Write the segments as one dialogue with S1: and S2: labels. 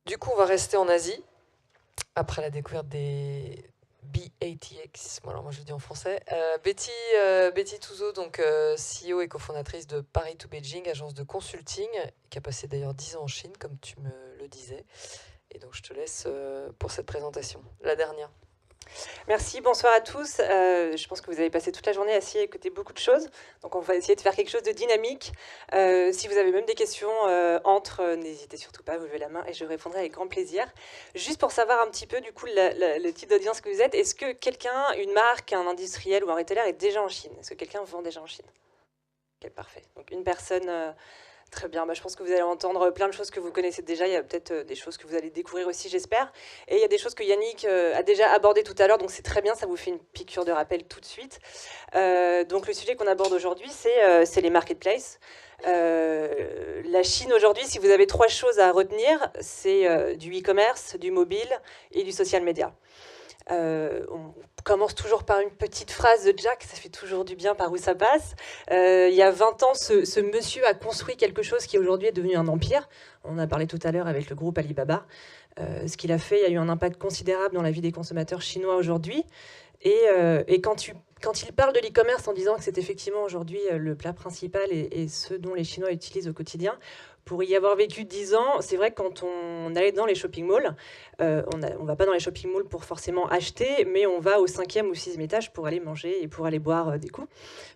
S1: Du coup, on va rester en Asie, après la découverte des BATX, bon, alors moi je le dis en français. Betty Touzeau, donc CEO et cofondatrice de Paris to Beijing, agence de consulting, qui a passé d'ailleurs 10 ans en Chine, comme tu me le disais. Et donc je te laisse pour cette présentation, la dernière.
S2: Merci, bonsoir à tous. Je pense que vous avez passé toute la journée assis à écouter beaucoup de choses. Donc on va essayer de faire quelque chose de dynamique. Si vous avez même des questions n'hésitez surtout pas à lever la main et je répondrai avec grand plaisir. Juste pour savoir un petit peu du coup le type d'audience que vous êtes, est-ce que quelqu'un, une marque, un industriel ou un retailer est déjà en Chine? Est-ce que quelqu'un vend déjà en Chine? Ok, parfait. Donc une personne... Très bien, je pense que vous allez entendre plein de choses que vous connaissez déjà, il y a peut-être des choses que vous allez découvrir aussi, j'espère. Et il y a des choses que Yannick a déjà abordées tout à l'heure, donc c'est très bien, ça vous fait une piqûre de rappel tout de suite. Donc le sujet qu'on aborde aujourd'hui, c'est les marketplaces. La Chine aujourd'hui, si vous avez 3 choses à retenir, c'est du e-commerce, du mobile et du social media. On commence toujours par une petite phrase de Jack, ça fait toujours du bien par où ça passe. Il y a 20 ans, ce monsieur a construit quelque chose qui aujourd'hui est devenu un empire. On a parlé tout à l'heure avec le groupe Alibaba. Ce qu'il a fait a eu un impact considérable dans la vie des consommateurs chinois aujourd'hui. Et quand il parle de l'e-commerce en disant que c'est effectivement aujourd'hui le plat principal et ce dont les Chinois utilisent au quotidien, pour y avoir vécu 10 ans, c'est vrai que quand on allait dans les shopping malls, on ne va pas dans les shopping malls pour forcément acheter, mais on va au 5e ou 6e étage pour aller manger et pour aller boire des coups.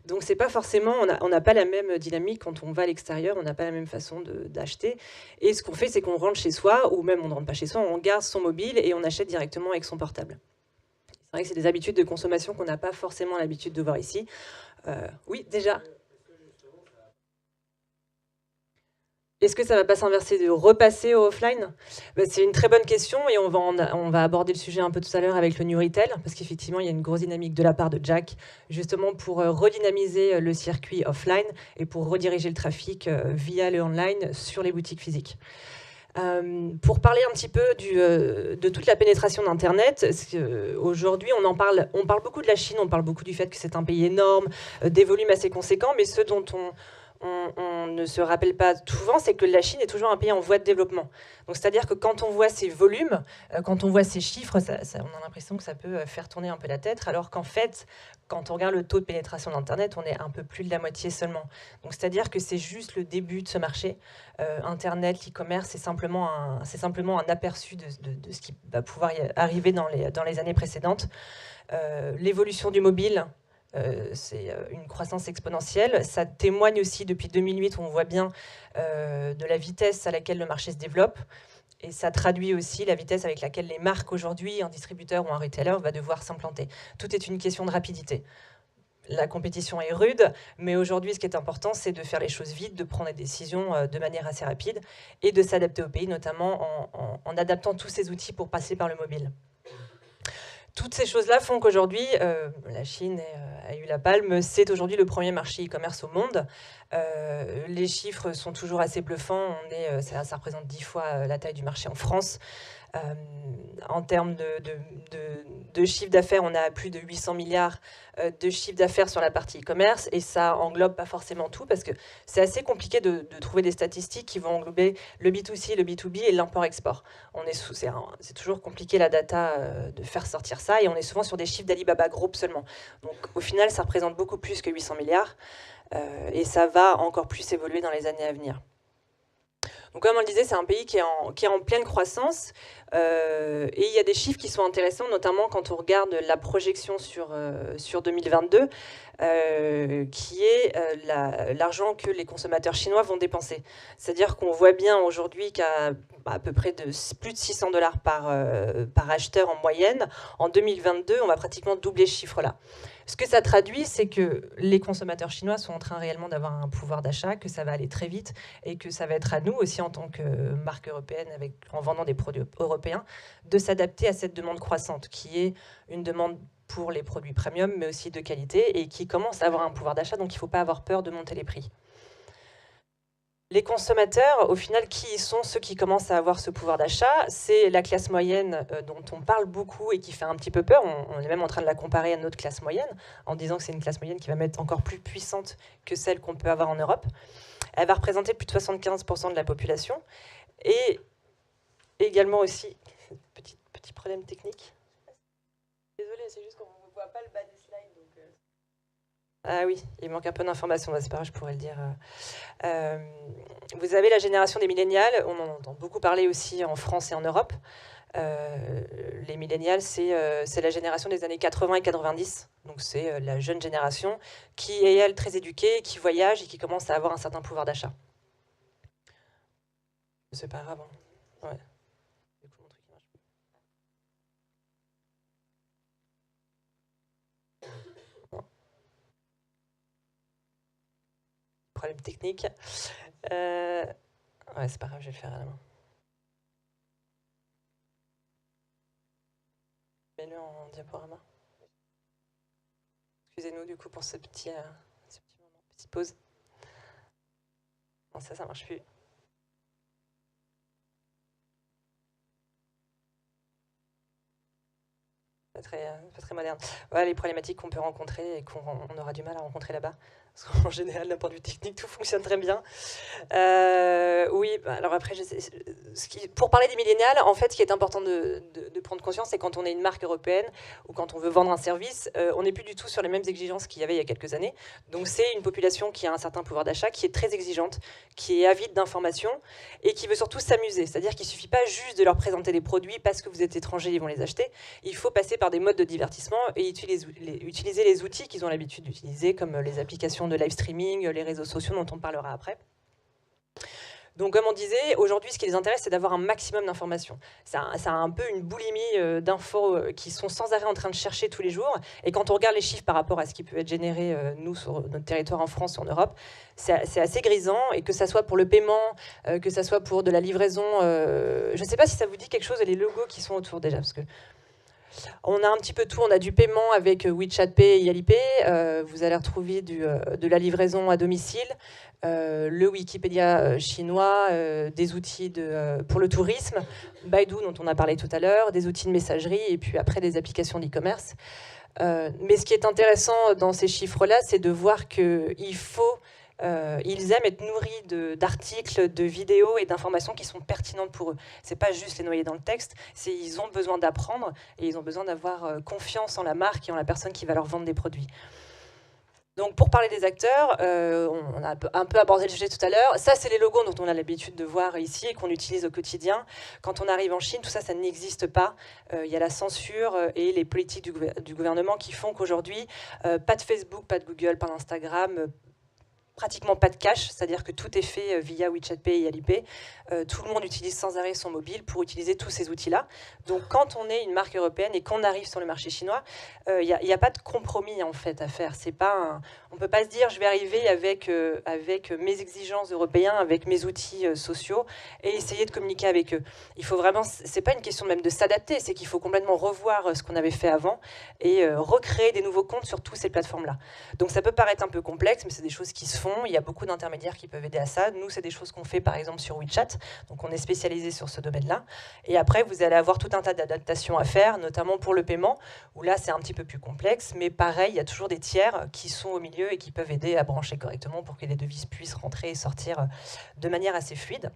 S2: Donc c'est pas forcément, on n'a pas la même dynamique quand on va à l'extérieur, on n'a pas la même façon d'acheter. Et ce qu'on fait, c'est qu'on rentre chez soi, ou même on ne rentre pas chez soi, on garde son mobile et on achète directement avec son portable. C'est vrai que c'est des habitudes de consommation qu'on n'a pas forcément l'habitude de voir ici. Oui, déjà. Est-ce que ça va pas s'inverser de repasser au offline? C'est une très bonne question et on va aborder le sujet un peu tout à l'heure avec le New Retail, parce qu'effectivement, il y a une grosse dynamique de la part de Jack, justement pour redynamiser le circuit offline et pour rediriger le trafic via le online sur les boutiques physiques. Pour parler un petit peu de toute la pénétration d'Internet, aujourd'hui on parle beaucoup de la Chine, on parle beaucoup du fait que c'est un pays énorme, des volumes assez conséquents, mais ce dont on ne se rappelle pas souvent, c'est que la Chine est toujours un pays en voie de développement. Donc c'est-à-dire que quand on voit ces volumes, quand on voit ces chiffres, on a l'impression que ça peut faire tourner un peu la tête, alors qu'en fait, quand on regarde le taux de pénétration d'Internet, on est un peu plus de la moitié seulement. Donc c'est-à-dire que c'est juste le début de ce marché. Internet, l'e-commerce, c'est simplement un aperçu de ce qui va pouvoir y arriver dans les années précédentes. L'évolution du mobile, c'est une croissance exponentielle. Ça témoigne aussi, depuis 2008, on voit bien de la vitesse à laquelle le marché se développe. Et ça traduit aussi la vitesse avec laquelle les marques aujourd'hui, un distributeur ou un retailer, va devoir s'implanter. Tout est une question de rapidité. La compétition est rude, mais aujourd'hui, ce qui est important, c'est de faire les choses vite, de prendre des décisions de manière assez rapide et de s'adapter au pays, notamment en adaptant tous ces outils pour passer par le mobile. Toutes ces choses-là font qu'aujourd'hui, la Chine a eu la palme. C'est aujourd'hui le premier marché e-commerce au monde. Les chiffres sont toujours assez bluffants. Ça représente 10 fois la taille du marché en France. En termes de chiffre d'affaires, on a plus de 800 milliards de chiffre d'affaires sur la partie e-commerce, et ça englobe pas forcément tout, parce que c'est assez compliqué de trouver des statistiques qui vont englober le B2C, le B2B et l'import-export. C'est toujours compliqué la data de faire sortir ça, et on est souvent sur des chiffres d'Alibaba Group seulement. Donc au final, ça représente beaucoup plus que 800 milliards, et ça va encore plus évoluer dans les années à venir. Donc comme on le disait, c'est un pays qui est en pleine croissance, et il y a des chiffres qui sont intéressants, notamment quand on regarde la projection sur 2022, qui est l'argent que les consommateurs chinois vont dépenser. C'est-à-dire qu'on voit bien aujourd'hui qu'à peu près plus de 600 $ par acheteur en moyenne. En 2022, on va pratiquement doubler ce chiffre-là. Ce que ça traduit, c'est que les consommateurs chinois sont en train réellement d'avoir un pouvoir d'achat, que ça va aller très vite et que ça va être à nous aussi en tant que marque européenne, en vendant des produits européens, de s'adapter à cette demande croissante qui est une demande pour les produits premium, mais aussi de qualité, et qui commence à avoir un pouvoir d'achat, donc il ne faut pas avoir peur de monter les prix. Les consommateurs, au final, qui sont ceux qui commencent à avoir ce pouvoir d'achat? C'est la classe moyenne dont on parle beaucoup et qui fait un petit peu peur. On est même en train de la comparer à notre classe moyenne, en disant que c'est une classe moyenne qui va être encore plus puissante que celle qu'on peut avoir en Europe. Elle va représenter plus de 75% de la population. Et également aussi... Petit problème technique. Désolée, c'est juste qu'on ne voit pas le bas des slides. Donc Ah oui, il manque un peu d'informations, c'est pas grave, je pourrais le dire. Vous avez la génération des millénials, on en entend beaucoup parler aussi en France et en Europe. Les millénials, c'est la génération des années 80 et 90. Donc c'est la jeune génération qui est, elle, très éduquée, qui voyage et qui commence à avoir un certain pouvoir d'achat. C'est pas grave. Hein. Ouais. Problème technique. Ouais, c'est pas grave, je vais le faire à la main. Mets-le en diaporama. Excusez-nous du coup pour ce petit moment, petite pause. Non, ça marche plus. Pas très moderne. Voilà les problématiques qu'on peut rencontrer et qu'on aura du mal à rencontrer là-bas. Parce qu'en général, d'un point de vue technique, tout fonctionne très bien. Oui, alors après, pour parler des millénials, en fait, ce qui est important de prendre conscience, c'est quand on est une marque européenne ou quand on veut vendre un service, on n'est plus du tout sur les mêmes exigences qu'il y avait il y a quelques années. Donc c'est une population qui a un certain pouvoir d'achat, qui est très exigeante, qui est avide d'informations et qui veut surtout s'amuser. C'est-à-dire qu'il ne suffit pas juste de leur présenter des produits parce que vous êtes étranger, ils vont les acheter. Il faut passer par des modes de divertissement et utiliser les outils qu'ils ont l'habitude d'utiliser, comme les applications de live streaming, les réseaux sociaux dont on parlera après. Donc, comme on disait, aujourd'hui, ce qui les intéresse, c'est d'avoir un maximum d'informations. Ça a un peu une boulimie d'infos qui sont sans arrêt en train de chercher tous les jours. Et quand on regarde les chiffres par rapport à ce qui peut être généré, nous, sur notre territoire en France ou en Europe, c'est assez grisant. Et que ça soit pour le paiement, que ça soit pour de la livraison... je ne sais pas si ça vous dit quelque chose, les logos qui sont autour déjà, parce que on a un petit peu tout, on a du paiement avec WeChat Pay et Alipay, vous allez retrouver de la livraison à domicile, le Wikipédia chinois, des outils pour le tourisme, Baidu dont on a parlé tout à l'heure, des outils de messagerie et puis après des applications d'e-commerce. Mais ce qui est intéressant dans ces chiffres-là, c'est de voir qu'il faut... ils aiment être nourris d'articles, de vidéos et d'informations qui sont pertinentes pour eux. C'est pas juste les noyer dans le texte, ils ont besoin d'apprendre et ils ont besoin d'avoir confiance en la marque et en la personne qui va leur vendre des produits. Donc pour parler des acteurs, on a un peu abordé le sujet tout à l'heure. Ça, c'est les logos dont on a l'habitude de voir ici et qu'on utilise au quotidien. Quand on arrive en Chine, tout ça, ça n'existe pas. Il y a la censure et les politiques du gouvernement qui font qu'aujourd'hui, pas de Facebook, pas de Google, pas d'Instagram, pratiquement pas de cash, c'est-à-dire que tout est fait via WeChat Pay et Alipay. Tout le monde utilise sans arrêt son mobile pour utiliser tous ces outils-là. Donc quand on est une marque européenne et qu'on arrive sur le marché chinois, il n'y a pas de compromis en fait à faire. On ne peut pas se dire je vais arriver avec mes exigences européennes, avec mes outils sociaux et essayer de communiquer avec eux. Il faut vraiment, c'est pas une question même de s'adapter, c'est qu'il faut complètement revoir ce qu'on avait fait avant et recréer des nouveaux comptes sur toutes ces plateformes-là. Donc ça peut paraître un peu complexe, mais c'est des choses qui se font. Il y a beaucoup d'intermédiaires qui peuvent aider à ça. Nous, c'est des choses qu'on fait par exemple sur WeChat. Donc on est spécialisé sur ce domaine-là. Et après, vous allez avoir tout un tas d'adaptations à faire, notamment pour le paiement, où là, c'est un petit peu plus complexe. Mais pareil, il y a toujours des tiers qui sont au milieu et qui peuvent aider à brancher correctement pour que les devises puissent rentrer et sortir de manière assez fluide.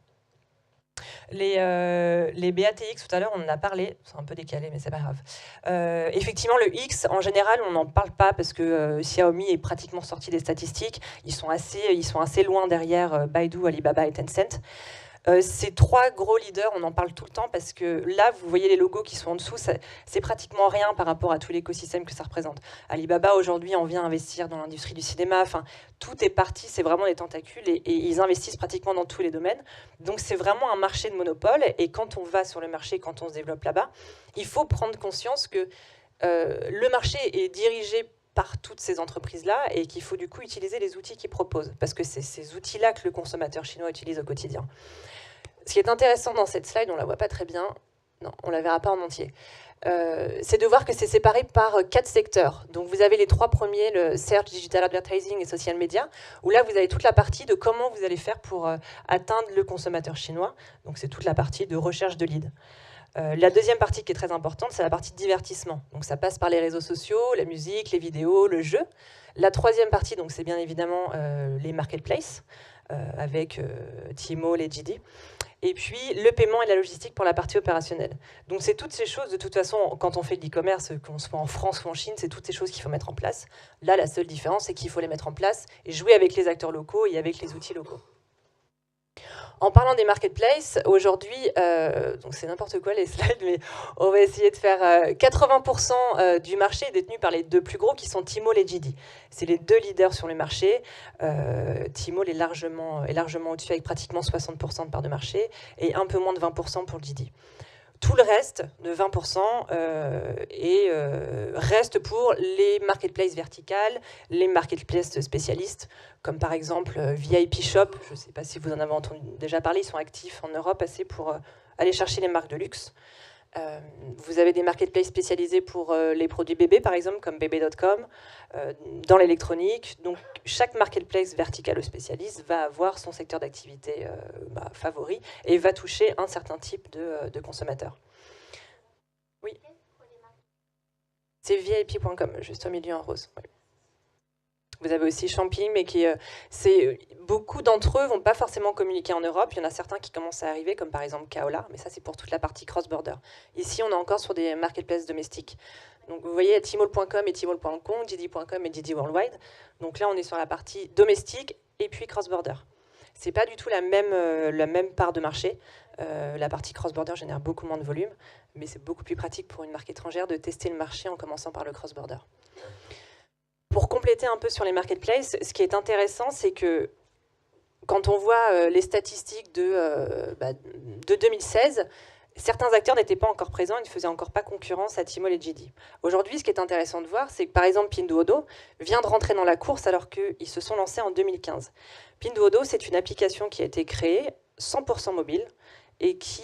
S2: Les BATX, tout à l'heure, on en a parlé, c'est un peu décalé, mais c'est pas grave. Effectivement, le X, en général, on n'en parle pas parce que Xiaomi est pratiquement sorti des statistiques. Ils sont assez loin derrière Baidu, Alibaba et Tencent. Ces trois gros leaders, on en parle tout le temps parce que là, vous voyez les logos qui sont en dessous, c'est pratiquement rien par rapport à tout l'écosystème que ça représente. Alibaba, aujourd'hui, on vient investir dans l'industrie du cinéma, enfin, tout est parti, c'est vraiment des tentacules et ils investissent pratiquement dans tous les domaines. Donc, c'est vraiment un marché de monopole et quand on va sur le marché, quand on se développe là-bas, il faut prendre conscience que le marché est dirigé par toutes ces entreprises-là et qu'il faut du coup utiliser les outils qu'ils proposent parce que c'est ces outils-là que le consommateur chinois utilise au quotidien. Ce qui est intéressant dans cette slide, on ne la voit pas très bien, non, on ne la verra pas en entier, c'est de voir que c'est séparé par 4 secteurs. Donc vous avez les 3 premiers, le Search, Digital Advertising et Social Media, où là vous avez toute la partie de comment vous allez faire pour atteindre le consommateur chinois. Donc c'est toute la partie de recherche de leads. La deuxième partie qui est très importante, c'est la partie de divertissement. Donc ça passe par les réseaux sociaux, la musique, les vidéos, le jeu. La troisième partie, donc c'est bien évidemment les marketplaces, avec Tmall et JD. Et puis, le paiement et la logistique pour la partie opérationnelle. Donc, c'est toutes ces choses, de toute façon, quand on fait de l'e-commerce, qu'on soit en France ou en Chine, c'est toutes ces choses qu'il faut mettre en place. Là, la seule différence, c'est qu'il faut les mettre en place et jouer avec les acteurs locaux et avec les outils locaux. En parlant des marketplaces, aujourd'hui, donc c'est n'importe quoi les slides, mais on va essayer de faire 80% du marché est détenu par les deux plus gros qui sont Tmall et JD. C'est les deux leaders sur le marché. Tmall est largement au-dessus avec pratiquement 60% de part de marché et un peu moins de 20% pour JD. Tout le reste, de 20%, reste pour les marketplaces verticales, les marketplaces spécialistes, comme par exemple VIP Shop. Je ne sais pas si vous en avez entendu déjà parler, ils sont actifs en Europe assez pour aller chercher les marques de luxe. Vous avez des marketplaces spécialisés pour les produits bébés, par exemple, comme bébé.com, dans l'électronique. Donc, chaque marketplace vertical ou spécialiste va avoir son secteur d'activité favori et va toucher un certain type de consommateurs. Oui. C'est VIP.com, juste au milieu en rose. Oui. Vous avez aussi Champing, mais beaucoup d'entre eux ne vont pas forcément communiquer en Europe. Il y en a certains qui commencent à arriver, comme par exemple Kaola, mais ça c'est pour toute la partie cross-border. Ici, on est encore sur des marketplaces domestiques. Donc vous voyez Tmall.com et Tmall.com, JD.com et JD Worldwide. Donc là, on est sur la partie domestique et puis cross-border. C'est pas du tout la même part de marché. La partie cross-border génère beaucoup moins de volume, mais c'est beaucoup plus pratique pour une marque étrangère de tester le marché en commençant par le cross-border. Pour compléter un peu sur les marketplaces, ce qui est intéressant, c'est que quand on voit les statistiques de 2016, certains acteurs n'étaient pas encore présents, ils ne faisaient encore pas concurrence à Tmall et JD. Aujourd'hui, ce qui est intéressant de voir, c'est que par exemple Pinduoduo vient de rentrer dans la course alors qu'ils se sont lancés en 2015. Pinduoduo, c'est une application qui a été créée 100% mobile et qui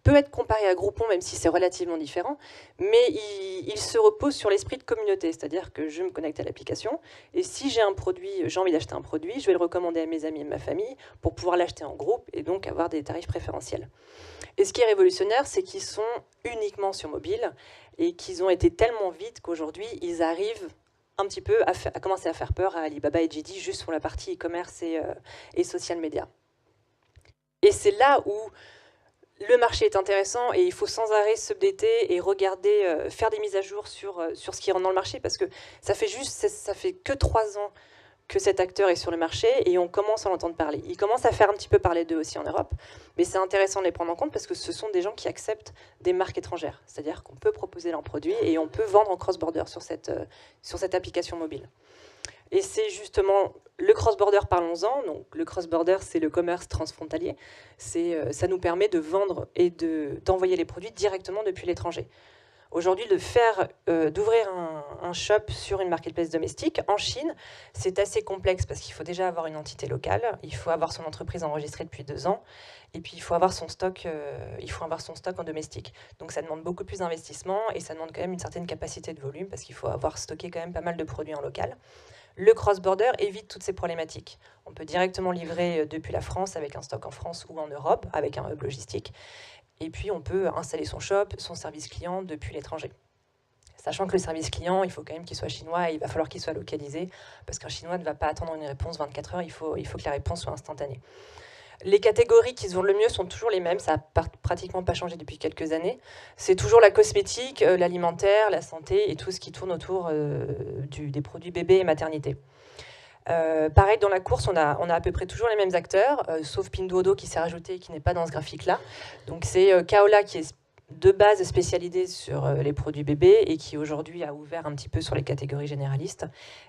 S2: peut être comparé à Groupon, même si c'est relativement différent, mais il se repose sur l'esprit de communauté, c'est-à-dire que je me connecte à l'application, et si j'ai un produit, j'ai envie d'acheter un produit, je vais le recommander à mes amis et ma famille pour pouvoir l'acheter en groupe et donc avoir des tarifs préférentiels. Et ce qui est révolutionnaire, c'est qu'ils sont uniquement sur mobile et qu'ils ont été tellement vite qu'aujourd'hui, ils arrivent un petit peu à commencer à faire peur à Alibaba et JD juste sur la partie e-commerce et social media. Et c'est là où le marché est intéressant et il faut sans arrêt s'updater et regarder, faire des mises à jour sur ce qui rentre dans le marché parce que ça fait que 3 ans que cet acteur est sur le marché et on commence à l'entendre parler. Il commence à faire un petit peu parler d'eux aussi en Europe, mais c'est intéressant de les prendre en compte parce que ce sont des gens qui acceptent des marques étrangères. C'est-à-dire qu'on peut proposer leurs produits et on peut vendre en cross-border sur cette application mobile. Et c'est justement le cross-border, parlons-en. Donc, le cross-border, c'est le commerce transfrontalier. Ça nous permet de vendre et d'envoyer les produits directement depuis l'étranger. Aujourd'hui, d'ouvrir un shop sur une marketplace domestique en Chine, c'est assez complexe parce qu'il faut déjà avoir une entité locale, il faut avoir son entreprise enregistrée depuis 2 ans, et puis il faut avoir son stock en domestique. Donc ça demande beaucoup plus d'investissement et ça demande quand même une certaine capacité de volume parce qu'il faut avoir stocké quand même pas mal de produits en local. Le cross-border évite toutes ces problématiques. On peut directement livrer depuis la France avec un stock en France ou en Europe, avec un hub logistique. Et puis, on peut installer son shop, son service client depuis l'étranger. Sachant que le service client, il faut quand même qu'il soit chinois et il va falloir qu'il soit localisé, parce qu'un chinois ne va pas attendre une réponse 24 heures, il faut que la réponse soit instantanée. Les catégories qui se vendent le mieux sont toujours les mêmes, ça n'a pratiquement pas changé depuis quelques années. C'est toujours la cosmétique, l'alimentaire, la santé et tout ce qui tourne autour des produits bébés et maternité. Pareil, dans la course, on a à peu près toujours les mêmes acteurs, sauf Pinduoduo qui s'est rajouté et qui n'est pas dans ce graphique-là. Donc c'est Kaola qui est de base spécialisé sur les produits bébés et qui aujourd'hui a ouvert un petit peu sur les catégories généralistes.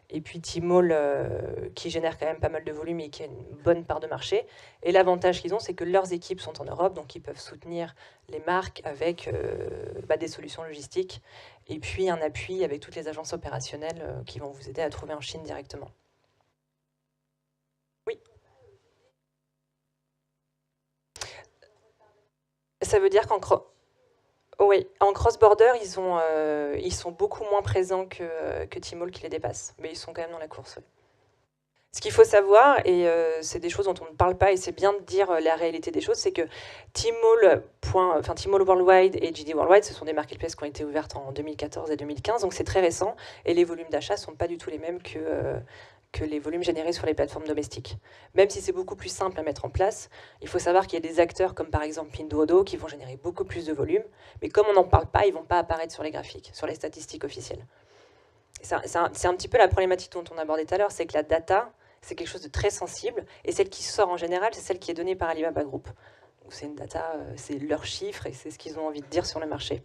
S2: Et puis Tmall qui génère quand même pas mal de volume et qui a une bonne part de marché. Et l'avantage qu'ils ont, c'est que leurs équipes sont en Europe, donc ils peuvent soutenir les marques avec des solutions logistiques et puis un appui avec toutes les agences opérationnelles qui vont vous aider à trouver en Chine directement. Oui. Ça veut dire qu'en cross-border, ils sont beaucoup moins présents que Tmall qui les dépasse. Mais ils sont quand même dans la course. Ce qu'il faut savoir, et c'est des choses dont on ne parle pas, et c'est bien de dire la réalité des choses, c'est que Tmall Worldwide et JD Worldwide, ce sont des marketplaces qui ont été ouvertes en 2014 et 2015, donc c'est très récent, et les volumes d'achat ne sont pas du tout les mêmes que que les volumes générés sur les plateformes domestiques. Même si c'est beaucoup plus simple à mettre en place, il faut savoir qu'il y a des acteurs comme par exemple Pinduoduo qui vont générer beaucoup plus de volume, mais comme on n'en parle pas, ils ne vont pas apparaître sur les graphiques, sur les statistiques officielles. C'est un petit peu la problématique dont on abordait tout à l'heure, c'est que la data, c'est quelque chose de très sensible, et celle qui sort en général, c'est celle qui est donnée par Alibaba Group. Donc c'est une data, c'est leurs chiffres, et c'est ce qu'ils ont envie de dire sur le marché.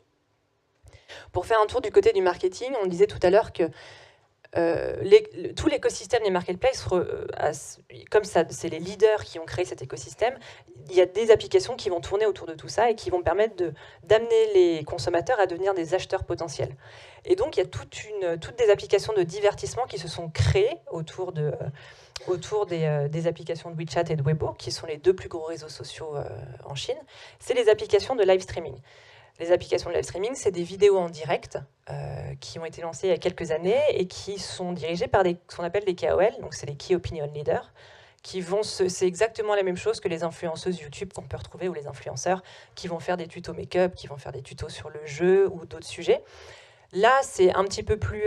S2: Pour faire un tour du côté du marketing, on disait tout à l'heure que tout l'écosystème des marketplaces, comme c'est les leaders qui ont créé cet écosystème, il y a des applications qui vont tourner autour de tout ça et qui vont permettre d'amener les consommateurs à devenir des acheteurs potentiels. Et donc, il y a toutes des applications de divertissement qui se sont créées autour des applications de WeChat et de Weibo, qui sont les deux plus gros réseaux sociaux en Chine. C'est les applications de live streaming. Les applications de live streaming, c'est des vidéos en direct qui ont été lancées il y a quelques années et qui sont dirigées par ce qu'on appelle des KOL, donc c'est les Key Opinion Leaders, c'est exactement la même chose que les influenceuses YouTube qu'on peut retrouver ou les influenceurs qui vont faire des tutos make-up, qui vont faire des tutos sur le jeu ou d'autres sujets. Là, c'est un petit peu plus...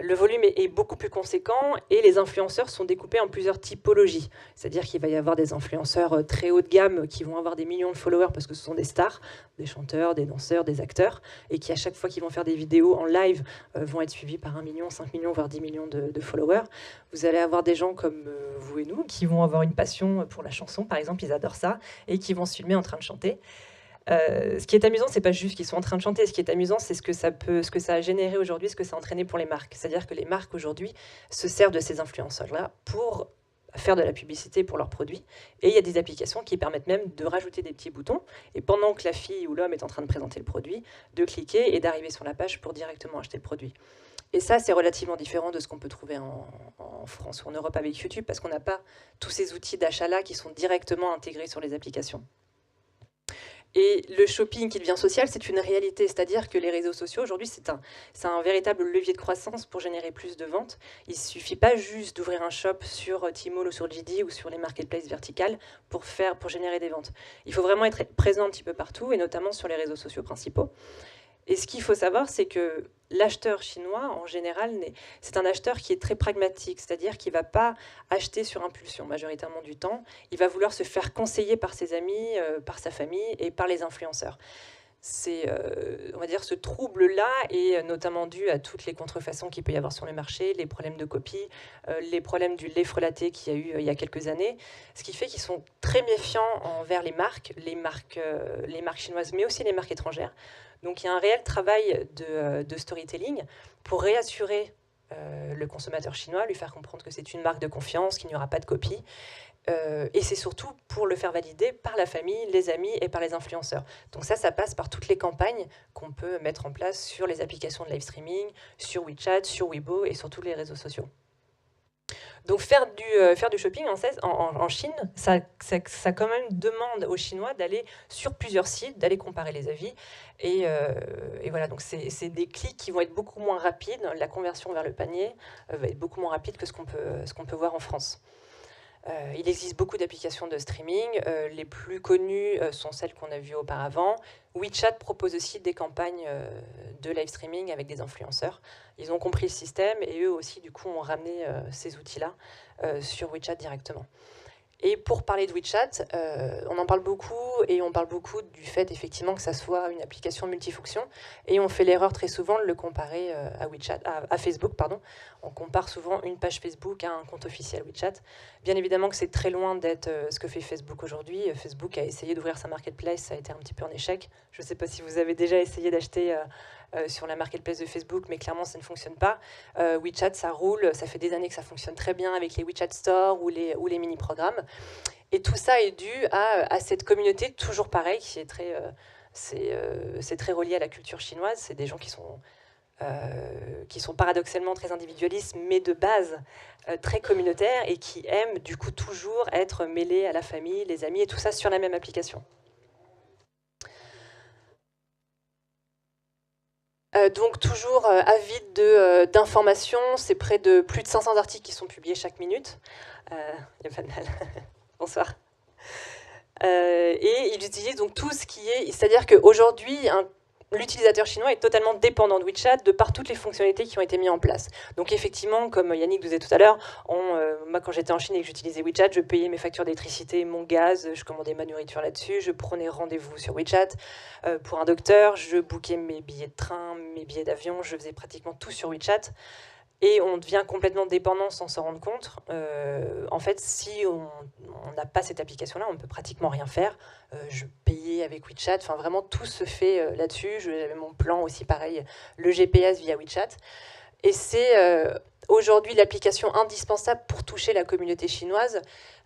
S2: le volume est beaucoup plus conséquent et les influenceurs sont découpés en plusieurs typologies. C'est-à-dire qu'il va y avoir des influenceurs très haut de gamme qui vont avoir des millions de followers parce que ce sont des stars, des chanteurs, des danseurs, des acteurs, et qui à chaque fois qu'ils vont faire des vidéos en live vont être suivis par 1 million, 5 millions, voire 10 millions de followers. Vous allez avoir des gens comme vous et nous qui vont avoir une passion pour la chanson, par exemple, ils adorent ça, et qui vont se filmer en train de chanter. Ce qui est amusant, c'est pas juste qu'ils sont en train de chanter. Ce qui est amusant, c'est ce que ça a généré aujourd'hui, ce que ça a entraîné pour les marques. C'est-à-dire que les marques aujourd'hui se servent de ces influenceurs-là pour faire de la publicité pour leurs produits. Et il y a des applications qui permettent même de rajouter des petits boutons. Et pendant que la fille ou l'homme est en train de présenter le produit, de cliquer et d'arriver sur la page pour directement acheter le produit. Et ça, c'est relativement différent de ce qu'on peut trouver en France ou en Europe avec YouTube, parce qu'on n'a pas tous ces outils d'achat-là qui sont directement intégrés sur les applications. Et le shopping qui devient social, c'est une réalité. C'est-à-dire que les réseaux sociaux, aujourd'hui, c'est un véritable levier de croissance pour générer plus de ventes. Il ne suffit pas juste d'ouvrir un shop sur Tmall ou sur JD ou sur les marketplaces verticales pour générer des ventes. Il faut vraiment être présent un petit peu partout, et notamment sur les réseaux sociaux principaux. Et ce qu'il faut savoir, c'est que l'acheteur chinois, en général, c'est un acheteur qui est très pragmatique, c'est-à-dire qu'il ne va pas acheter sur impulsion majoritairement du temps. Il va vouloir se faire conseiller par ses amis, par sa famille et par les influenceurs. On va dire, ce trouble-là est notamment dû à toutes les contrefaçons qu'il peut y avoir sur le marché, les problèmes de copie, les problèmes du lait frelaté qu'il y a eu il y a quelques années, ce qui fait qu'ils sont très méfiants envers les marques chinoises, mais aussi les marques étrangères. Donc il y a un réel travail de storytelling pour réassurer le consommateur chinois, lui faire comprendre que c'est une marque de confiance, qu'il n'y aura pas de copie. Et c'est surtout pour le faire valider par la famille, les amis et par les influenceurs. Donc ça passe par toutes les campagnes qu'on peut mettre en place sur les applications de live streaming, sur WeChat, sur Weibo et sur tous les réseaux sociaux. Donc faire du shopping en Chine, ça quand même demande aux Chinois d'aller sur plusieurs sites, d'aller comparer les avis. Et voilà, donc c'est des clics qui vont être beaucoup moins rapides. La conversion vers le panier va être beaucoup moins rapide que ce qu'on peut voir en France. Il existe beaucoup d'applications de streaming. Les plus connues sont celles qu'on a vues auparavant. WeChat propose aussi des campagnes de live streaming avec des influenceurs. Ils ont compris le système et eux aussi, du coup, ont ramené ces outils-là sur WeChat directement. Et pour parler de WeChat, on en parle beaucoup et on parle beaucoup du fait effectivement que ça soit une application multifonction et on fait l'erreur très souvent de le comparer à Facebook. On compare souvent une page Facebook à un compte officiel WeChat. Bien évidemment que c'est très loin d'être ce que fait Facebook aujourd'hui. Facebook a essayé d'ouvrir sa marketplace, ça a été un petit peu un échec. Je ne sais pas si vous avez déjà essayé d'acheter sur la marketplace de Facebook, mais clairement ça ne fonctionne pas. WeChat, ça roule, ça fait des années que ça fonctionne très bien avec les WeChat Store ou les mini-programmes. Et tout ça est dû à cette communauté toujours pareil, qui est c'est très relié à la culture chinoise. C'est des gens qui sont paradoxalement très individualistes, mais de base très communautaires et qui aiment du coup toujours être mêlés à la famille, les amis et tout ça sur la même application. Donc toujours avide d'informations, c'est près de plus de 500 articles qui sont publiés chaque minute. Il y a pas de mal. Bonsoir. Et ils utilisent donc tout ce qui est... C'est-à-dire qu'aujourd'hui, l'utilisateur chinois est totalement dépendant de WeChat de par toutes les fonctionnalités qui ont été mises en place. Donc effectivement, comme Yannick disait tout à l'heure, moi quand j'étais en Chine et que j'utilisais WeChat, je payais mes factures d'électricité, mon gaz, je commandais ma nourriture là-dessus, je prenais rendez-vous sur WeChat pour un docteur, je bookais mes billets de train, mes billets d'avion, je faisais pratiquement tout sur WeChat. Et on devient complètement dépendant sans s'en rendre compte. En fait, si on n'a pas cette application-là, on ne peut pratiquement rien faire. Je payais avec WeChat, enfin vraiment tout se fait là-dessus. J'avais mon plan aussi pareil, le GPS via WeChat. Et c'est aujourd'hui l'application indispensable pour toucher la communauté chinoise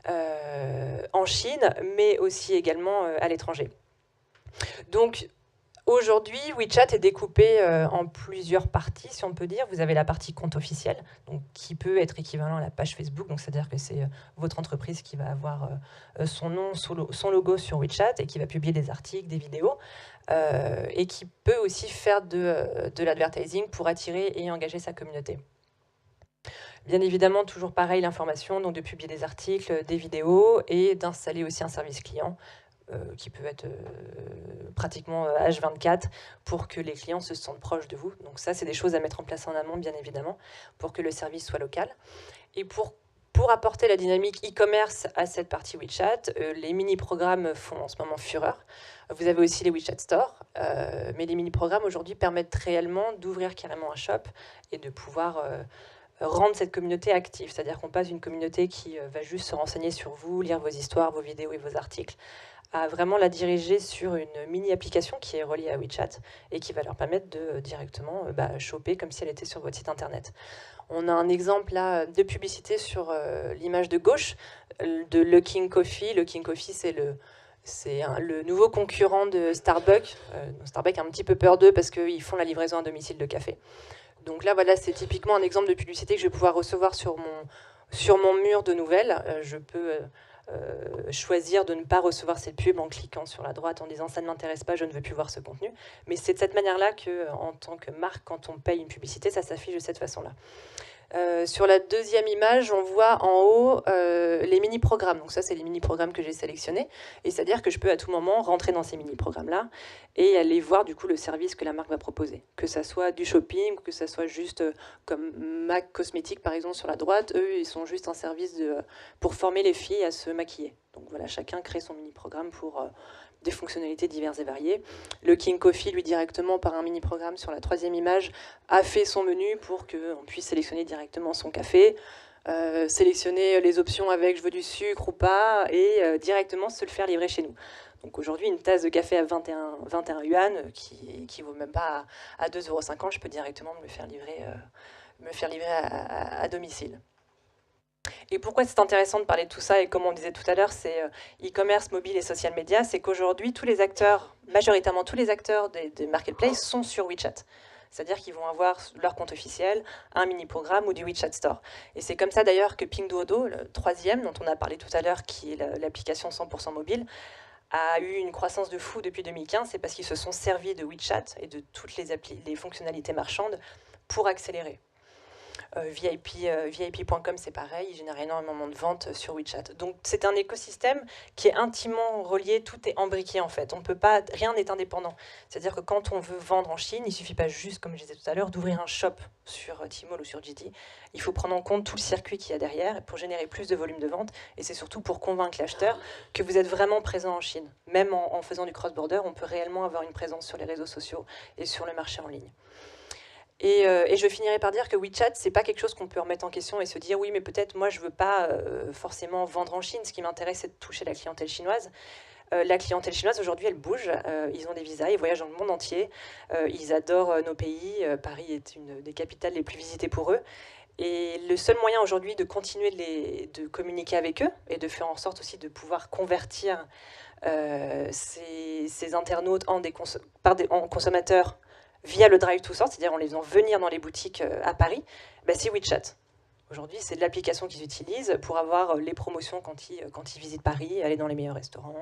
S2: en Chine, mais aussi également à l'étranger. Donc, aujourd'hui, WeChat est découpé en plusieurs parties, si on peut dire. Vous avez la partie compte officiel, donc, qui peut être équivalent à la page Facebook. Donc, c'est-à-dire que c'est votre entreprise qui va avoir son nom, son logo sur WeChat et qui va publier des articles, des vidéos, et qui peut aussi faire de l'advertising pour attirer et engager sa communauté. Bien évidemment, toujours pareil, l'information, donc de publier des articles, des vidéos et d'installer aussi un service client qui peut être pratiquement H24 pour que les clients se sentent proches de vous. Donc ça, c'est des choses à mettre en place en amont, bien évidemment, pour que le service soit local. Et pour apporter la dynamique e-commerce à cette partie WeChat, les mini-programmes font en ce moment fureur. Vous avez aussi les WeChat Store, mais les mini-programmes aujourd'hui permettent réellement d'ouvrir carrément un shop et de pouvoir rendre cette communauté active. C'est-à-dire qu'on passe d'une communauté qui va juste se renseigner sur vous, lire vos histoires, vos vidéos et vos articles, à vraiment la diriger sur une mini-application qui est reliée à WeChat et qui va leur permettre de directement choper comme si elle était sur votre site internet. On a un exemple là de publicité sur l'image de gauche de Luckin Coffee. Luckin Coffee, c'est le nouveau concurrent de Starbucks. Starbucks a un petit peu peur d'eux parce qu'ils font la livraison à domicile de café. Donc là, voilà, c'est typiquement un exemple de publicité que je vais pouvoir recevoir sur mon mur de nouvelles. Je peux choisir de ne pas recevoir cette pub en cliquant sur la droite en disant « ça ne m'intéresse pas, je ne veux plus voir ce contenu ». Mais c'est de cette manière-là qu'en tant que marque, quand on paye une publicité, ça s'affiche de cette façon-là. Sur la deuxième image, on voit en haut les mini-programmes. Donc ça, c'est les mini-programmes que j'ai sélectionnés. Et c'est-à-dire que je peux à tout moment rentrer dans ces mini-programmes-là et aller voir du coup le service que la marque va proposer. Que ça soit du shopping, ou que ça soit juste comme MAC Cosmétiques, par exemple, sur la droite. Eux, ils sont juste un service pour former les filles à se maquiller. Donc voilà, chacun crée son mini-programme pour des fonctionnalités diverses et variées. Le King Coffee, lui, directement par un mini-programme sur la troisième image, a fait son menu pour qu'on puisse sélectionner directement son café, sélectionner les options avec « je veux du sucre » ou pas, et directement se le faire livrer chez nous. Donc aujourd'hui, une tasse de café à 21 yuan, qui vaut même pas à 2,50 €, je peux directement me le faire livrer, à domicile. Et pourquoi c'est intéressant de parler de tout ça, et comme on disait tout à l'heure, c'est e-commerce, mobile et social media, c'est qu'aujourd'hui, tous les acteurs, majoritairement tous les acteurs des marketplaces sont sur WeChat. C'est-à-dire qu'ils vont avoir leur compte officiel, un mini-programme ou du WeChat Store. Et c'est comme ça d'ailleurs que Pinduoduo, le troisième dont on a parlé tout à l'heure, qui est l'application 100% mobile, a eu une croissance de fou depuis 2015. C'est parce qu'ils se sont servis de WeChat et de toutes les fonctionnalités marchandes pour accélérer. VIP.com, c'est pareil, il génère énormément de ventes sur WeChat. Donc c'est un écosystème qui est intimement relié, tout est embriqué en fait. On peut pas, rien n'est indépendant. C'est-à-dire que quand on veut vendre en Chine, il suffit pas juste, comme je disais tout à l'heure, d'ouvrir un shop sur Tmall ou sur JD. Il faut prendre en compte tout le circuit qu'il y a derrière pour générer plus de volume de vente. Et c'est surtout pour convaincre l'acheteur que vous êtes vraiment présent en Chine. Même en faisant du cross-border, on peut réellement avoir une présence sur les réseaux sociaux et sur le marché en ligne. Et je finirai par dire que WeChat, c'est pas quelque chose qu'on peut remettre en question et se dire oui, mais peut-être moi je veux pas forcément vendre en Chine. Ce qui m'intéresse, c'est de toucher la clientèle chinoise. La clientèle chinoise aujourd'hui, elle bouge. Ils ont des visas, ils voyagent dans le monde entier. Ils adorent nos pays. Paris est une des capitales les plus visitées pour eux. Et le seul moyen aujourd'hui de continuer de communiquer avec eux et de faire en sorte aussi de pouvoir convertir ces internautes en consommateurs via le Drive to Store, c'est-à-dire en les faisant venir dans les boutiques à Paris, c'est WeChat. Aujourd'hui, c'est de l'application qu'ils utilisent pour avoir les promotions quand ils visitent Paris, aller dans les meilleurs restaurants,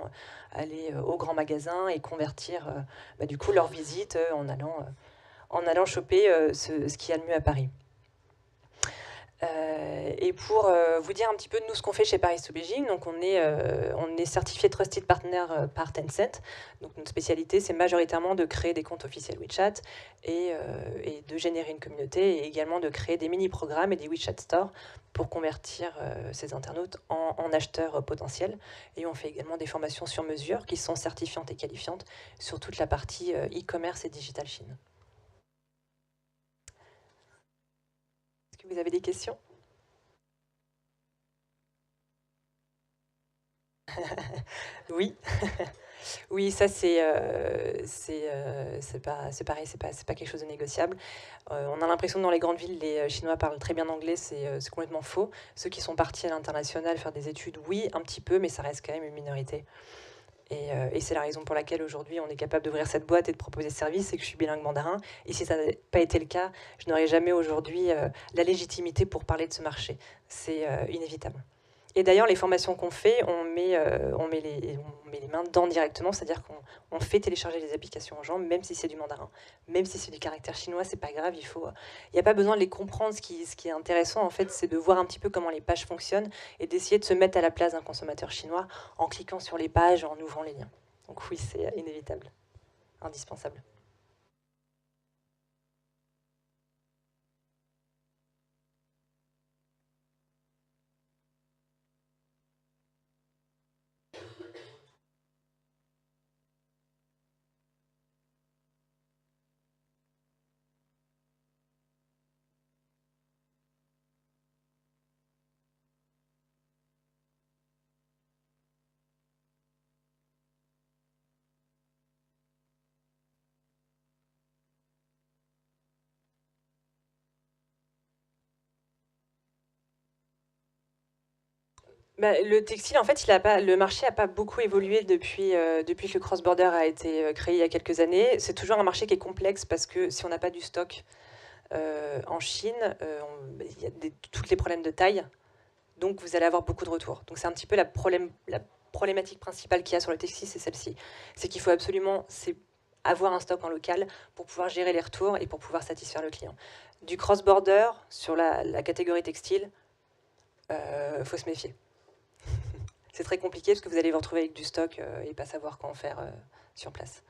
S2: aller aux grands magasins et convertir du coup leur visite en allant choper ce qu'il y a de mieux à Paris. Et pour vous dire un petit peu nous ce qu'on fait chez Paris to Beijing, donc on est certifié Trusted Partner par Tencent. Donc notre spécialité, c'est majoritairement de créer des comptes officiels WeChat et de générer une communauté et également de créer des mini-programmes et des WeChat Store pour convertir ces internautes en acheteurs potentiels. Et on fait également des formations sur mesure qui sont certifiantes et qualifiantes sur toute la partie e-commerce et digital Chine. Est-ce que vous avez des questions? Oui. Oui, ça c'est pareil, c'est pas quelque chose de négociable. On a l'impression que dans les grandes villes, les Chinois parlent très bien anglais, c'est complètement faux. Ceux qui sont partis à l'international faire des études, oui, un petit peu, mais ça reste quand même une minorité. Et c'est la raison pour laquelle aujourd'hui on est capable d'ouvrir cette boîte et de proposer ce service, c'est que je suis bilingue mandarin. Et si ça n'avait pas été le cas, je n'aurais jamais aujourd'hui la légitimité pour parler de ce marché. C'est inévitable. Et d'ailleurs, les formations qu'on fait, on met les mains dedans directement, c'est-à-dire qu'on fait télécharger les applications aux gens, même si c'est du mandarin, même si c'est du caractère chinois, c'est pas grave, il n'y a pas besoin de les comprendre. Ce qui est intéressant, en fait, c'est de voir un petit peu comment les pages fonctionnent et d'essayer de se mettre à la place d'un consommateur chinois en cliquant sur les pages, en ouvrant les liens. Donc oui, c'est inévitable, indispensable. Bah, le textile, en fait, le marché n'a pas beaucoup évolué depuis que le cross-border a été créé il y a quelques années. C'est toujours un marché qui est complexe parce que si on n'a pas du stock en Chine, il y a tous les problèmes de taille, donc vous allez avoir beaucoup de retours. Donc c'est un petit peu la problématique principale qu'il y a sur le textile, c'est celle-ci. C'est qu'il faut absolument avoir un stock en local pour pouvoir gérer les retours et pour pouvoir satisfaire le client. Du cross-border, sur la catégorie textile, faut se méfier. C'est très compliqué parce que vous allez vous retrouver avec du stock et pas savoir quoi en faire sur place.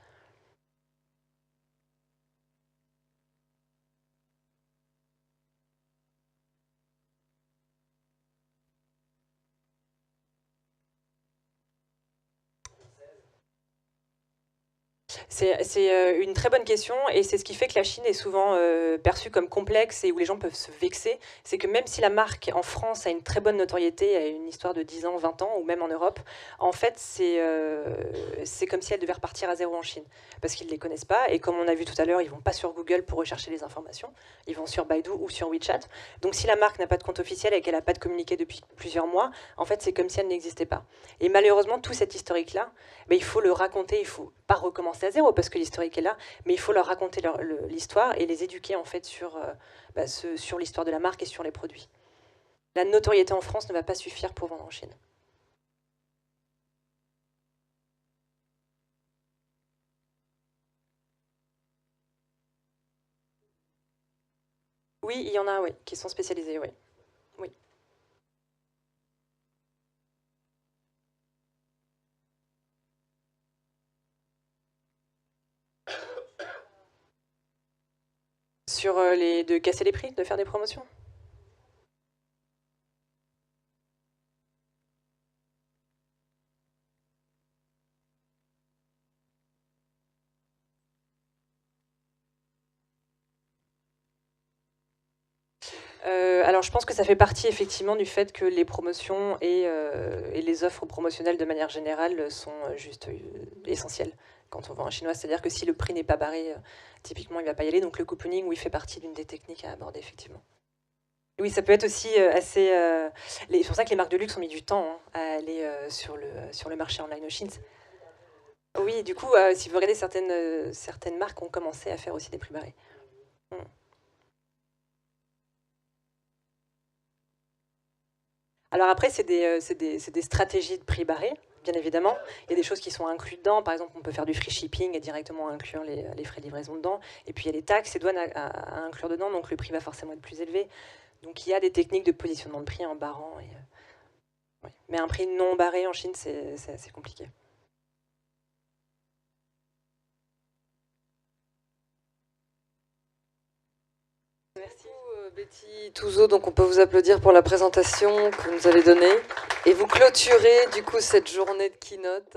S2: C'est une très bonne question et c'est ce qui fait que la Chine est souvent perçue comme complexe et où les gens peuvent se vexer. C'est que même si la marque en France a une très bonne notoriété, a une histoire de 10 ans, 20 ans ou même en Europe, en fait c'est comme si elle devait repartir à zéro en Chine parce qu'ils ne les connaissent pas et comme on a vu tout à l'heure, ils ne vont pas sur Google pour rechercher les informations, ils vont sur Baidu ou sur WeChat. Donc si la marque n'a pas de compte officiel et qu'elle n'a pas de communiqué depuis plusieurs mois, en fait c'est comme si elle n'existait pas. Et malheureusement, tout cet historique-là, il faut le raconter, il ne faut pas recommencer à zéro parce que l'historique est là, mais il faut leur raconter l'histoire et les éduquer en fait sur l'histoire de la marque et sur les produits. La notoriété en France ne va pas suffire pour vendre en Chine. Oui, il y en a, oui, qui sont spécialisés, oui. Oui. Sur de casser les prix, de faire des promotions. Alors je pense que ça fait partie effectivement du fait que les promotions et les offres promotionnelles de manière générale sont juste essentielles quand on vend un chinois. C'est-à-dire que si le prix n'est pas barré, typiquement il ne va pas y aller. Donc le couponing, oui, fait partie d'une des techniques à aborder effectivement. Oui, ça peut être aussi assez... c'est pour ça que les marques de luxe ont mis du temps à aller sur le marché online au Chine. Oui, du coup, si vous regardez certaines marques ont commencé à faire aussi des prix barrés. Mm. Alors après, c'est des stratégies de prix barrés, bien évidemment. Il y a des choses qui sont incluses dedans. Par exemple, on peut faire du free shipping et directement inclure les frais de livraison dedans. Et puis, il y a les taxes et douanes à inclure dedans, donc le prix va forcément être plus élevé. Donc il y a des techniques de positionnement de prix en barrant. Ouais. Mais un prix non barré en Chine, c'est assez compliqué.
S1: Merci Betty Touzeau, donc on peut vous applaudir pour la présentation que vous nous avez donnée et vous clôturez du coup cette journée de keynote.